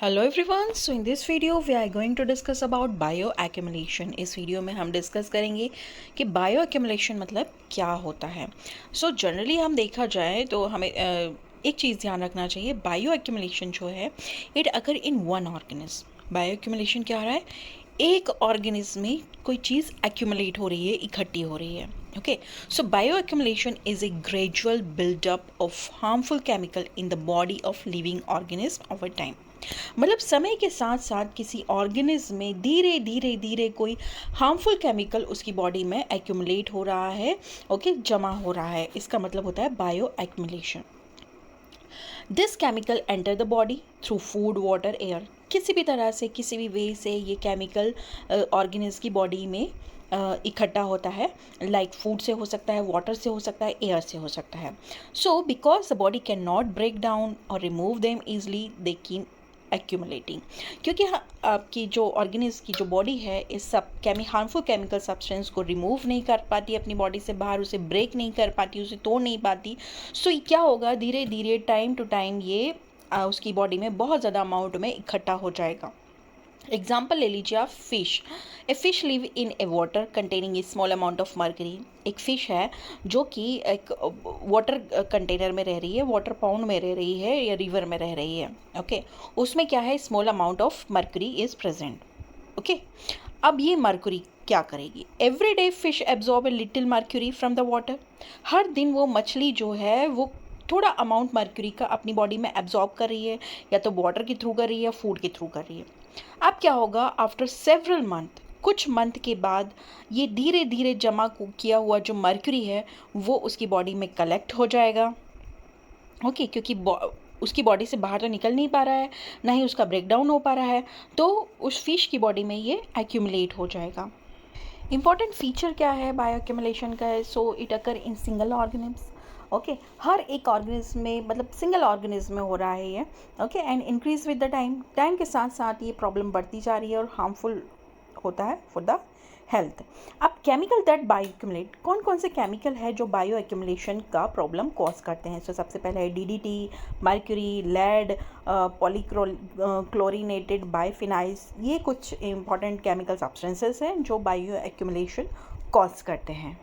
Hello everyone, so in this video we are going to discuss about bio accumulation. इस video में हम discuss करेंगे कि bio accumulation मतलब क्या होता है। सो जनरली हम देखा जाए तो हमें एक चीज़ ध्यान रखना चाहिए। बायो एक्यूमुलेशन जो है it occur in one organism. Bio accumulation क्या हो रहा है, एक ऑर्गेनिज्म में कोई चीज़ एक्यूमुलेट हो रही है, इकट्ठी हो रही है। Okay, so bio accumulation is a gradual buildup of harmful chemical in the body of living organism over time. मतलब समय के साथ साथ किसी ऑर्गेनिज्म में धीरे धीरे धीरे कोई हार्मफुल केमिकल उसकी बॉडी में एक्यूमुलेट हो रहा है, ओके, जमा हो रहा है। इसका मतलब होता है bio accumulation. This chemical enter the body through food, water, air. किसी भी तरह से, किसी भी वे से ये केमिकल ऑर्गेनिज्म की बॉडी में इकट्ठा होता है। लाइक फूड से हो सकता है, वाटर से हो सकता है, एयर से हो सकता है। So because the body can not break down और remove them easily, they keep accumulating. क्योंकि आपकी जो ऑर्गेनिज्म की जो बॉडी है इस सब हार्मफुल केमिकल सब्सटेंस को रिमूव नहीं कर पाती अपनी बॉडी से बाहर, उसे ब्रेक नहीं कर पाती, उसे तोड़ नहीं पाती। सो क्या होगा, धीरे धीरे टाइम टू टाइम ये उसकी बॉडी में बहुत ज़्यादा अमाउंट में इकट्ठा हो जाएगा। एग्जाम्पल ले लीजिए आप, fish. A fish live in A water containing A small amount of mercury. एक फ़िश है जो कि एक वाटर कंटेनर में रह रही है, वाटर पाउंड में रह रही है या रिवर में रह रही है। ओके, उसमें क्या है, small amount of mercury is present. Okay, अब ये मर्क्यूरी क्या करेगी, every day fish absorb a little mercury from the water. हर दिन वो मछली जो है वो थोड़ा अमाउंट मर्क्यूरी का अपनी बॉडी में एब्जॉर्ब कर रही है, या तो वाटर के थ्रू कर रही है या फूड के थ्रू कर रही है। अब क्या होगा, आफ्टर सेवरल मंथ, कुछ मंथ के बाद ये धीरे धीरे जमा किया हुआ जो मर्क्यूरी है वो उसकी बॉडी में कलेक्ट हो जाएगा। ओके, क्योंकि उसकी बॉडी से बाहर तो निकल नहीं पा रहा है, ना ही उसका ब्रेक डाउन हो पा रहा है, तो उस फिश की बॉडी में ये एक्यूमुलेट हो जाएगा। इंपॉर्टेंट फीचर क्या है बायो एक्यूमुलेशन का है, so it occur in single organism. Okay, हर एक ऑर्गेनिज्म में, मतलब सिंगल ऑर्गेनिज्म में हो रहा है ये। Okay, and increase with the time, time के साथ साथ ये प्रॉब्लम बढ़ती जा रही है और हार्मफुल होता है फॉर द हेल्थ। अब केमिकल दैट बायो एक्यूमुलेट, कौन कौन से केमिकल है जो बायो एक्यूमुलेशन का प्रॉब्लम कॉज करते हैं। सो सबसे पहले है डीडीटी, मर्क्यूरी, लेड, पॉलीक्लोरिनेटेड बाइफिनाइल्स। ये कुछ इंपॉर्टेंट केमिकल सब्सटेंसेस हैं जो बायो एक्यूमुलेशन कॉज करते हैं।